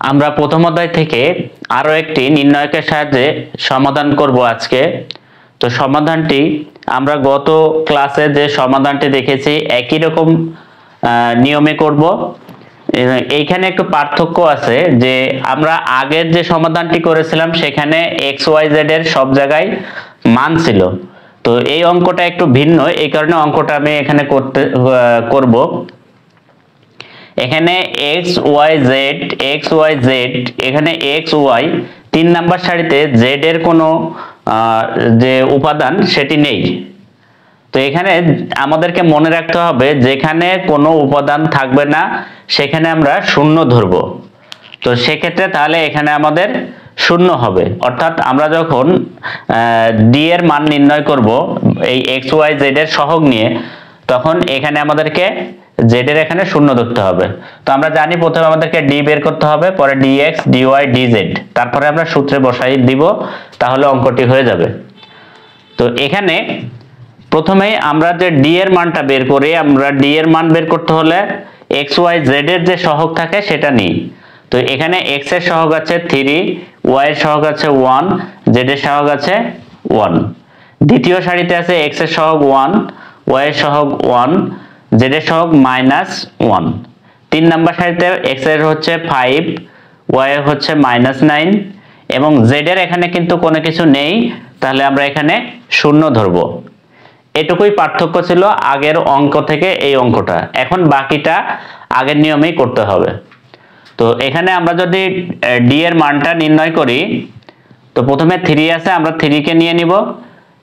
আমরা প্রথম অধ্যায় থেকে আরো একটি নির্ণয়কের সাহায্যে সমাধান করব আজকে। তো সমাধানটি আমরা গত ক্লাসে যে সমাধানটি দেখেছি একই রকম নিয়মে করব। এইখানে একটু পার্থক্য আছে যে আমরা আগের যে সমাধানটি করেছিলাম সেখানে এক্স ওয়াই জেড এর সব জায়গায় মান ছিল। তো এই অঙ্কটা একটু ভিন্ন, এই কারণে অঙ্কটা আমি এখানে করব। এখানে এক্স ওয়াই জেড এখানে এক্স ওয়াই 3 নাম্বার সারিতে জেড এর কোনো যে উপাদান সেটি নেই। তো এখানে আমাদেরকে মনে রাখতে হবে যেখানে কোনো উপাদান থাকবে না সেখানে আমরা শূন্য ধরব। তো সেক্ষেত্রে তাহলে এখানে আমাদের শূন্য হবে, অর্থাৎ আমরা যখন ডি এর মান নির্ণয় করব এই এক্স ওয়াই জেড এর সহগ নিয়ে, তখন এখানে আমাদেরকে জেড এর এখানে শূন্য ধরতে হবে। তো আমরা জানি প্রথমে আমাদেরকে ডি বের করতে হবে, পরে ডিএক্স ডিওয়াই ডিজেড, তারপরে আমরা সূত্রে বসাই দিব, তাহলে অঙ্কটি হয়ে যাবে। তো এখানে প্রথমেই আমরা যে ডি এর মানটা বের করি, আমরা ডি এর মান বের করতে হলে এক্স ওয়াই জেড এর যে সহগ থাকে সেটা নিই। তো এখানে এক্স এর সহগ আছে 3, ওয়াই এর সহগ আছে 1, জেড এর সহগ আছে 1। দ্বিতীয় সারিতে আছে এক্স এর সহগ 1, ওয়াই এর সহগ 1, জেড এর সহগ -1। 3 নাম্বার সারিতে এক্স এর হচ্ছে 5, ওয়াই এর হচ্ছে -9 এবং জেড এর এখানে কিন্তু কোনো কিছু নেই, তাহলে আমরা এখানে শূন্য ধরব। এটুকুই পার্থক্য ছিল আগের অঙ্ক থেকে এই অঙ্কটা। এখন বাকিটা আগের নিয়মেই করতে হবে। তো এখানে আমরা যদি ডি এর মানটা নির্ণয় করি, তো প্রথমে 3 আছে, আমরা 3 কে নিয়ে নিব।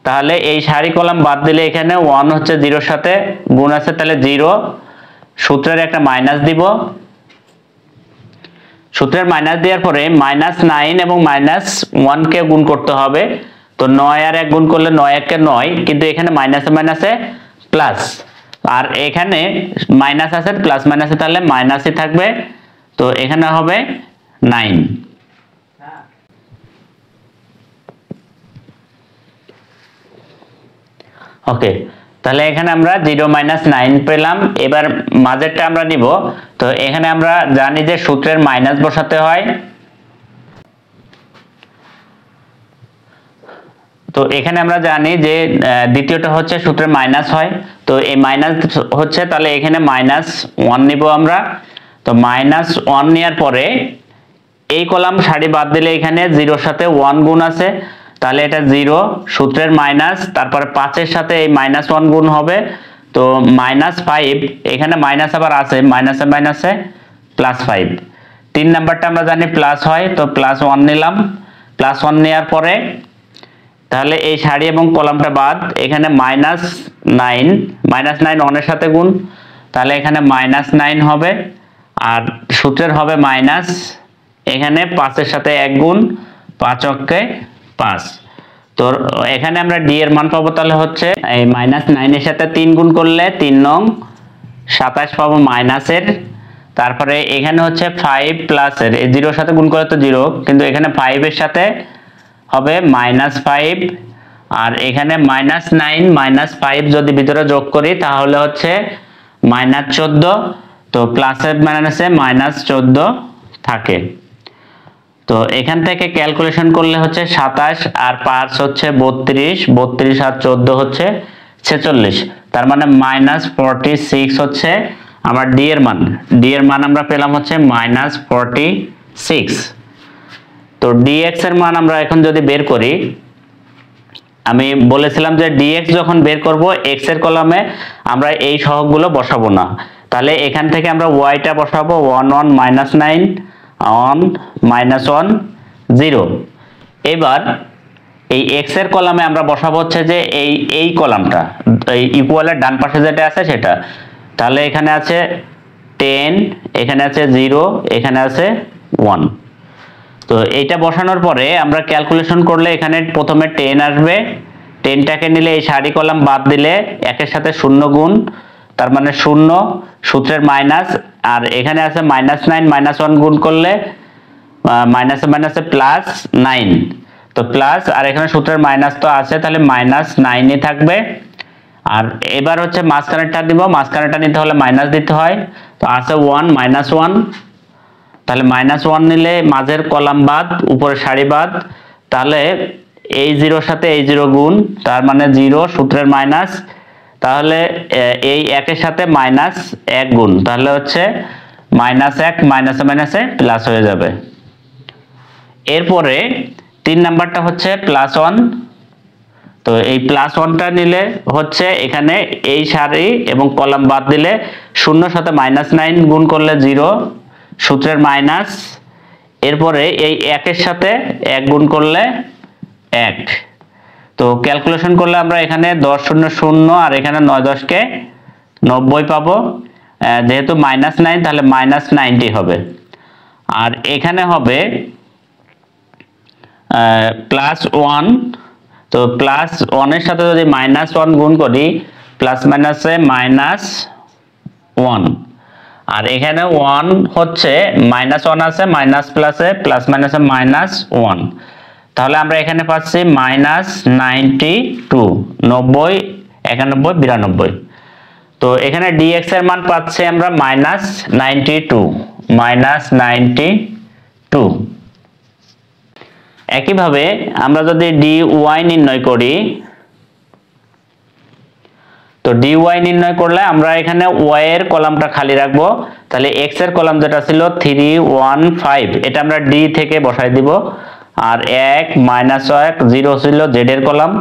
তাহলে এই সারি কলাম বাদ দিলে এখানে 1 হচ্ছে 0 সাথে গুণ আছে, তাহলে 0, সূত্রের একটা মাইনাস দিব। সূত্রের মাইনাস দেওয়ার পরে -9 এবং -1 কে গুণ করতে হবে। তো 9 আর 1 গুণ করলে 9 1 কে 9, কিন্তু এখানে মাইনাসে মাইনাসে প্লাস, আর এখানে মাইনাস আছে প্লাস মাইনাসে, তাহলে মাইনাসই থাকবে। তো এখানে হবে 9। ওকে, তাহলে এখানে আমরা 0 - 9 পেলাম। এবার মাঝেরটা আমরা নিব। তো এখানে আমরা জানি যে সূত্রের মাইনাস বসাতে হয়। তো এখানে আমরা জানি যে দ্বিতীয়টা হচ্ছে সূত্রের মাইনাস হয়। তো এই মাইনাস হচ্ছে, তাহলে এখানে -1 নিব আমরা। তো -1 নেওয়ার পরে এই কলাম সারি বাদ দিলে এখানে 0 সাথে 1 গুণ আছে, তাহলে এটা 0, সূত্রের মাইনাস, তারপরে 5 এর সাথে এই -1 গুণ হবে। তো -5, এখানে মাইনাস আবার আছে, মাইনাসে মাইনাসে +5। 3 নাম্বারটা আমরা জানি প্লাস হয়, তো +1 নিলাম। +1 নেওয়ার পরে তাহলে এই সারি এবং কলামটা বাদ, এখানে -9, -9 1 এর সাথে গুণ, তাহলে এখানে -9 হবে। আর সূত্রের হবে মাইনাস, এখানে 5 এর সাথে 1 গুণ, 5 অক্ষে 5। তো এখানে আমরা ডি এর মান পাবো, তাহলে হচ্ছে এই -9 এর সাথে 3 গুণ করলে 3 নং 27 পাবো মাইনাসের। তারপরে এখানে হচ্ছে 5 প্লাসের, এই 0 এর সাথে গুণ করলে তো 0, কিন্তু এখানে 5 এর সাথে হবে -5, আর এখানে -9 -5 যদি ভিতরে যোগ করি তাহলে হচ্ছে -14। তো প্লাসের মাইনাসে -14 থাকে। তো এখান থেকে ক্যালকুলেশন করলে হচ্ছে 27 আর 5 হচ্ছে 32, 32 আর 14 হচ্ছে 46, তার মানে -46 হচ্ছে আমার ডি এর মান। ডি এর মান আমরা পেলাম হচ্ছে -46। তো dx এর মান আমরা এখন যদি বের করি, আমি বলেছিলাম যে dx যখন বের করব x এর কলামে আমরা এই সহগগুলো বসাবো না। তাহলে এখান থেকে আমরা y টা বসাবো 1 1 -9 1 -1 0। এবার এই x এর কলামে আমরা বসাবো হচ্ছে যে এই কলামটা, এই ইকুয়ালের ডান পাশে যেটা আছে সেটা। তাহলে এখানে আছে 10, এখানে আছে 0, এখানে আছে 1। তো এইটা বসানোর পরে আমরা ক্যালকুলেশন করলে এখানে প্রথমে 10 আসবে। 10টাকে নিলে এই সারি কলাম বাদ দিলে 1 এর সাথে 0 গুণ, তার মানে 0, সূত্রের মাইনাস, আর এখানে আছে -9 -1 গুণ করলে মাইনাসে মাইনাসে +9। তো প্লাস, আর এখানে সূত্রের মাইনাস তো আছে, তাহলে -9ই থাকবে। আর এবার হচ্ছে মাঝখানেরটা দিব, মাঝখানেরটা নিতে হলে মাইনাস দিতে হয়। তো আছে 1 -1, তাহলে -1 নিলে মাঝের কলাম বাদ, উপরে সারি বাদ, তাহলে এই 0 এর সাথে এই 0 গুণ, তার মানে 0 সূত্রের মাইনাস, তাহলে এই 1 এর সাথে -1 গুণ, তাহলে হচ্ছে -1 মাইনাসে মাইনাসে প্লাস হয়ে যাবে। এরপরে 3 নাম্বারটা হচ্ছে +1। তো এই +1টা নিলে হচ্ছে এখানে এই সারি এবং কলাম বাদ দিলে 0 সাথে -9 গুণ করলে 0 সূত্রের মাইনাস, এরপরে এই 1 এর সাথে 1 গুণ করলে 1। তো ক্যালকুলেশন করলে আমরা এখানে 10 0 0 আর এখানে 9 10 কে 90 পাবো। যেহেতু -9 তাহলে -90 হবে। আর এখানে হবে +1। তো +1 এর সাথে যদি -1 গুণ করি, প্লাস মাইনাসে -1, আর এখানে 1 হচ্ছে -1 আছে, মাইনাস প্লাসে প্লাস মাইনাসে -1, তাহলে আমরা এখানে পাচ্ছি -92, 90 91 92। তো এখানে dx এর মান পাচ্ছি আমরা -92। একইভাবে আমরা যদি dy নির্ণয় করি, তো dy নির্ণয় করলে আমরা এখানে y এর কলামটা খালি রাখবো, তাহলে x এর কলাম যেটা ছিল 3 1 5, এটা আমরা d থেকে বসাই দিব, আর 1 -1 0 ছিল z এর কলাম,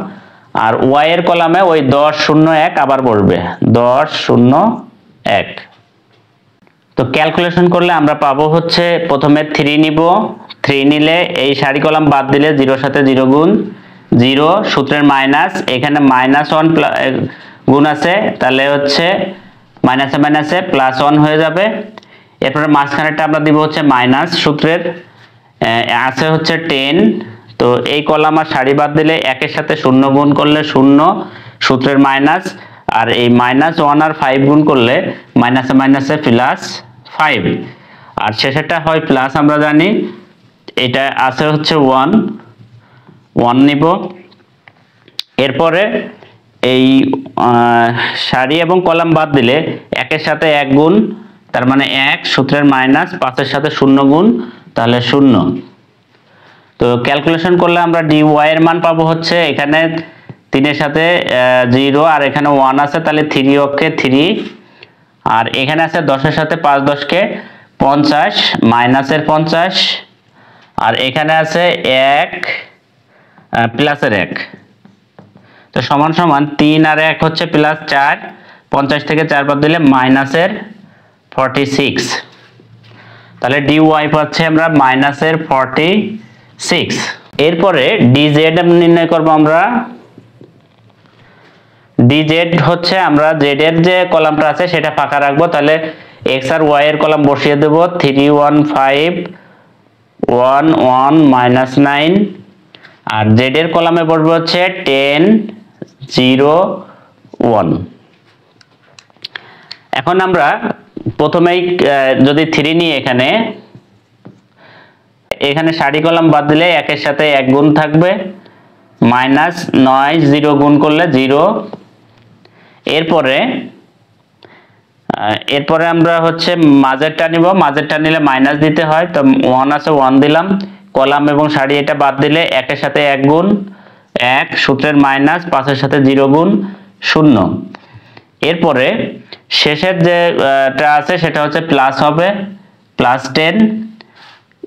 আর y এর কলামে ওই 10 0 1 আবার বসবে, 10 0 1। তো ক্যালকুলেশন করলে আমরা পাবো হচ্ছে প্রথমে 3 নিব, 3 নিলে এই সারি কলাম বাদ দিলে 0 সাথে 0 গুণ, 0 সূত্রের মাইনাস, এখানে -1 গুণ আছে, তাহলে হচ্ছে মাইনাসে মাইনাসে +1 হয়ে যাবে। এরপরে মাঝখানেরটা আমরা দিব হচ্ছে মাইনাস সূত্রের, আছে হচ্ছে 10। তো এই কলাম আর সারি বাদ দিলে 1 এর সাথে 0 গুণ করলে 0 সূত্রের মাইনাস, আর এই -1 আর 5 গুণ করলে মাইনাসে মাইনাসে +5, আর শেষেরটা হয় প্লাস, আমরা জানি এটা আছে হচ্ছে 1 নিব। এরপরে এই সারি এবং কলাম বাদ দিলে 1 এর সাথে 1 গুণ, তার মানে 1 সূত্রের মাইনাস, 5 এর সাথে 0 গুণ, তাহলে 0। তো ক্যালকুলেশন করলে আমরা dy এর মান পাবো হচ্ছে এখানে 3 এর সাথে 0 আর এখানে 1 আছে, তাহলে 3 অক্ষে 3, আর এখানে আছে 10 এর সাথে 5 10 কে 50 মাইনাসের 50, আর এখানে আছে 1 প্লাসের 1। তো সমান সমান 3 আর 1 হচ্ছে +4, 50 থেকে 4 বাদ দিলে -46, তাহলে dy পাচ্ছি আমরা -46। এরপরে dz নির্ণয় করব আমরা। dz হচ্ছে আমরা z এর যে কলামটা আছে সেটা ফাঁকা রাখবো, তাহলে x আর y এর কলাম বসিয়ে দেব, 3 1 5 1 1 -9, আর z এর কলামে বসবে হচ্ছে 10 0 1। এখন আমরা প্রথমেই যদি 3 নিই, এখানে সারি কলাম বাদ দিলে 1 এর সাথে 1 গুণ থাকবে, -9 0 গুণ করলে 0। এরপরে আমরা হচ্ছে মাঝেরটা নিব, মাঝেরটা নিলে মাইনাস দিতে হয়, তো 1 আছে 1 দিলাম, কলাম এবং সারি এটা বাদ দিলে 1 এর সাথে 1 গুণ, 1 সূত্রের মাইনাস, 5 এর সাথে 0 গুণ 0। এরপরে শেষের যেটা আছে সেটা হচ্ছে প্লাস হবে, +10,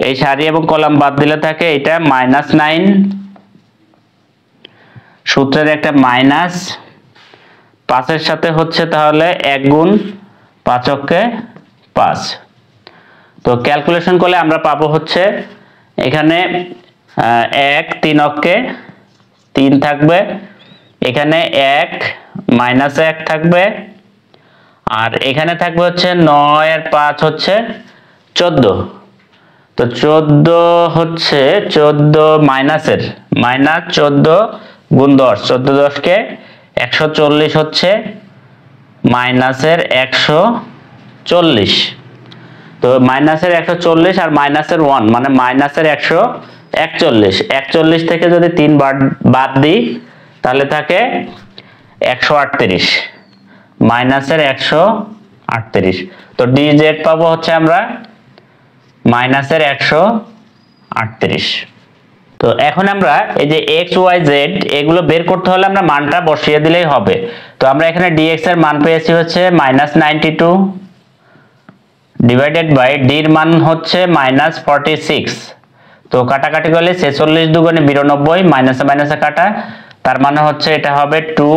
এই সারি এবং কলাম বাদ দিলে থাকে এটা -9 সূত্রের একটা মাইনাস, 5 এর সাথে হচ্ছে তাহলে 1 গুণ, 5 অক্ষে 5। তো ক্যালকুলেশন করলে আমরা পাবো হচ্ছে এখানে 1 3 অক্ষে 3 থাকবে, এখানে 1 -1 থাকবে, আর এখানে থাকবে হচ্ছে 9 আর 5 হচ্ছে 14। তো 14 হচ্ছে 14 মাইনাসের -14 গুণ 10, 14 10 কে 140 হচ্ছে মাইনাসের 140। তো মাইনাসের 140 আর মাইনাসের 1 মানে মাইনাসের 141, 41 থেকে যদি 3 বাদ দিই তাহলে থাকে 138, মাইনাসের 138। তো dz পাবো হচ্ছে আমরা মাইনাসের 138। তো এখন আমরা এই যে এক্স ওয়াই জেড এগুলো বের করতে হলে আমরা মানটা বসিয়ে দিলেই হবে। তো আমরা এখানে ডিএক্স এর মান পেয়েছি হচ্ছে -92 ডিভাইডেড বাই ডি এর মান হচ্ছে -46। তো কাটাকাটি করলে 46 দুগুণে 92, মাইনাসে মাইনাসে কাটা, তার মানে হচ্ছে এটা হবে 2,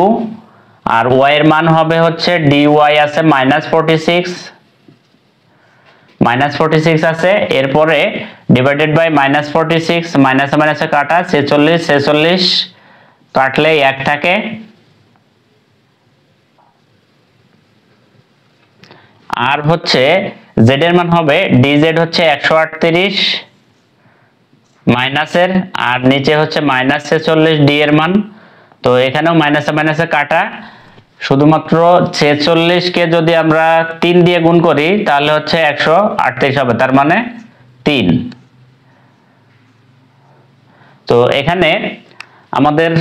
আর ওয়াই এর মান হবে হচ্ছে ডি ওয়াই আছে -46 আছে, এরপরে ডিভাইডেড বাই -46, মাইনাসে মাইনাসে কাটা, 46 কাটলে 1 থাকে, আর হচ্ছে জেড এর মান হবে ডিজেড হচ্ছে 138 মাইনাসের, আর নিচে হচ্ছে -46 ডি এর মান। তো এখানেও মাইনাসে মাইনাসে কাটা, শুধুমাত্র 46 কে যদি আমরা 3 দিয়ে গুণ করি তাহলে হচ্ছে 138 হবে, তার মানে 3। তো এখানে আমাদের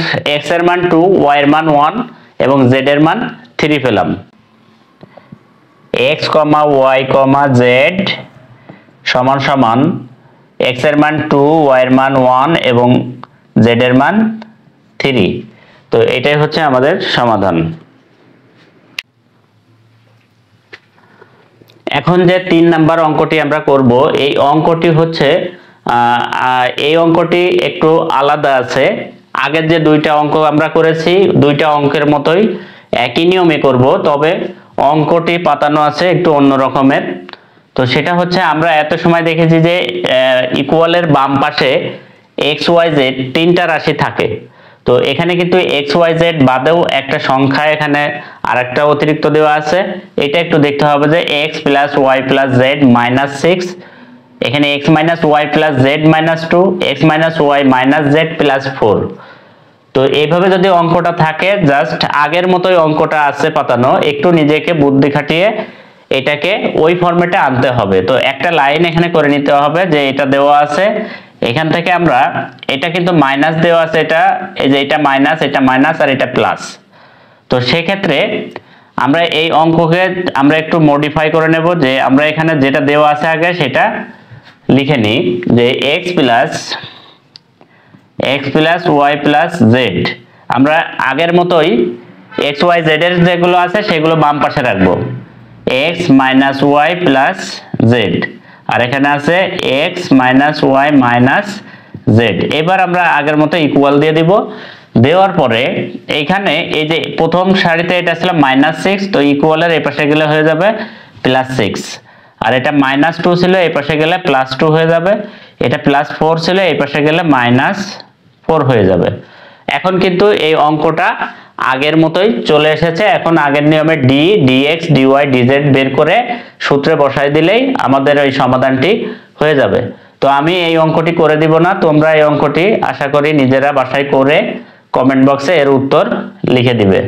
x এর মান 2, y এর মান 1 এবং z এর মান 3 পেলাম। x, y, z সমান সমান x এর মান 2, y এর মান 1 এবং z এর মান 3। তো এটাই হচ্ছে আমাদের সমাধান। এখন যে 3 নাম্বার অঙ্কটি আমরা করব, এই অঙ্কটি হচ্ছে এই অঙ্কটি একটু আলাদা আছে। আগের যে 2টা অঙ্ক আমরা করেছি 2টা অঙ্কের মতোই একই নিয়মে করব, তবে অঙ্কটি পাতানো আছে একটু অন্য রকমের। তো সেটা হচ্ছে আমরা এত সময় দেখেছি যে ইকুয়ালের বাম পাশে এক্স ওয়াই জেড 3টা রাশি থাকে। তো এখানে কিন্তু এক্স ওয়াই জেড বাদেও একটা সংখ্যা এখানে আরেকটা অতিরিক্ত দেওয়া আছে। এটা একটু দেখতে হবে যে x plus Y plus Z -6, এখানে x minus Y plus Z -2, x minus Y minus Z plus 4। তো এইভাবে যদি অঙ্কটা থাকে, জাস্ট আগের মতোই অঙ্কটা আছে পাতানো, একটু নিজেকে বুদ্ধি খাটিয়ে এটাকে ওই ফরম্যাটে আনতে হবে। তো একটা লাইন এখানে করে নিতে হবে যে এটা দেওয়া আছে, এখান থেকে আমরা এটা কিন্তু মাইনাস দেওয়া আছে, এটা এই যে এটা মাইনাস, এটা মাইনাস, আর এটা প্লাস। তো সেই ক্ষেত্রে আমরা এই অঙ্ককে আমরা একটু মডিফাই করে নেব, যে আমরা এখানে যেটা দেওয়া আছে আগে সেটা লিখে নিই, যে x plus Y plus Z, আমরা আগের মতোই x y z এর যেগুলো আছে সেগুলো বাম পাশে রাখবো, x minus Y plus Z, আর এখানে আছে x minus Y minus Z. এবার আমরা আগের মতো ইকুয়াল দিয়ে দিব। দেওয়ার পরে এইখানে এই যে প্রথম সারিতে এটা ছিল -6, তো ইকুয়ালের এই পাশে গেলে হয়ে যাবে +6, আর এটা -2 ছিল এই পাশে গেলে +2 হয়ে যাবে, এটা +4 ছিল এই পাশে গেলে -4 হয়ে যাবে। এখন কিন্তু এই অঙ্কটা আগের মতোই চলে এসেছে। এখন আগের নিয়মে ডি, ডিএক্স, ডিওয়াই, ডিজেড বের করে সূত্রে বসাই দিলেই আমাদের ওই সমাধানটি হয়ে যাবে। তো আমি এই অঙ্কটি করে দিব না, তোমরা এই অঙ্কটি আশা করি নিজেরা বাসায় করে কমেন্ট বক্সে এর উত্তর লিখে দিবে।